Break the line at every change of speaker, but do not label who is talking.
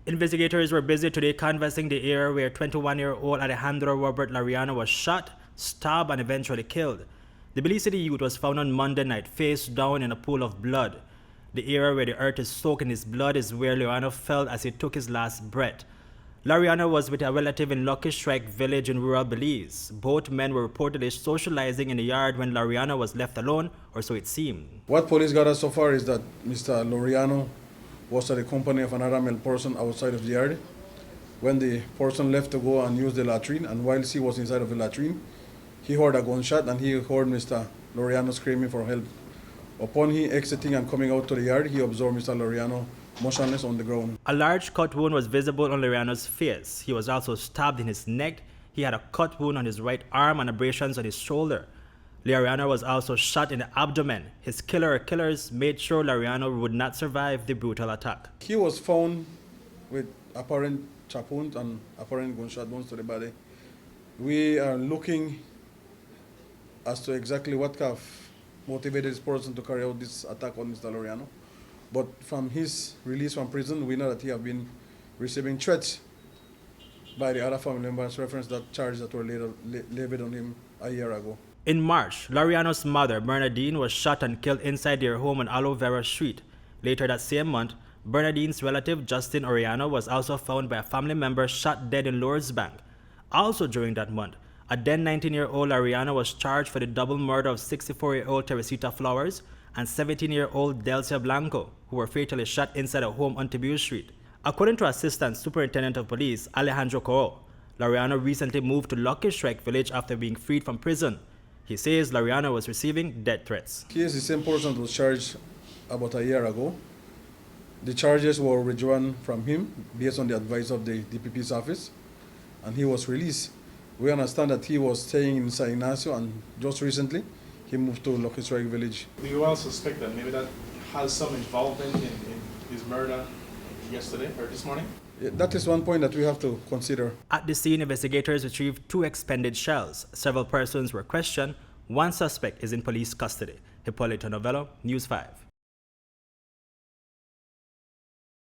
Investigators were busy today canvassing the area where 21-year-old Alejandro Lauriano was shot, stabbed, and eventually killed. The Belize City youth was found on Monday night face down in a pool of blood. The area where the earth is soaked in his blood is where Lauriano fell as he took his last breath. Lauriano was with a relative in Lucky Strike village in rural Belize. Both men were reportedly socializing in the yard when Lauriano was left alone, or so it seemed.
What police got us so far is that Mr. Lauriano was at the company of another male person outside of the yard. When the person left to go and use the latrine, and whilst he was inside of the latrine, he heard a gunshot and he heard Mr. Lauriano screaming for help. Upon he exiting and coming out to the yard, he observed Mr. Lauriano motionless on the ground.
A large cut wound was visible on Lauriano's face. He was also stabbed in his neck. He had a cut wound on his right arm and abrasions on his shoulder. Lauriano was also shot in the abdomen. His killers made sure Lauriano would not survive the brutal attack.
He was found with apparent chop wounds and apparent gunshot wounds to the body. We are looking as to exactly what have motivated this person to carry out this attack on Mr. Lauriano. But from his release from prison, we know that he has been receiving threats by the other family members, reference that charges that were levied on him a year ago.
In March, Lauriano's mother, Bernadine, was shot and killed inside their home on Aloe Vera Street. Later that same month, Bernadine's relative, Justin Oriano, was also found by a family member shot dead in Lourdes Bank. Also during that month, a then 19-year-old Lauriano was charged for the double murder of 64-year-old Teresita Flowers and 17-year-old Delcia Blanco, who were fatally shot inside a home on Tibu Street. According to Assistant Superintendent of Police Alejandro Lauriano recently moved to Lucky Strike village after being freed from prison. He says Lauriano was receiving death threats.
He is the same person who was charged about a year ago. The charges were withdrawn from him based on the advice of the DPP's office, and he was released. We understand that he was staying in San Ignacio, and just recently he moved to Lucky Strike village.
Do you all suspect that maybe that has some involvement in his murder yesterday or this morning?
Yeah, that is one point that we have to consider.
At the scene, investigators retrieved 2 expended shells. Several persons were questioned. One suspect is in police custody. Hipolito, Novelo, News 5.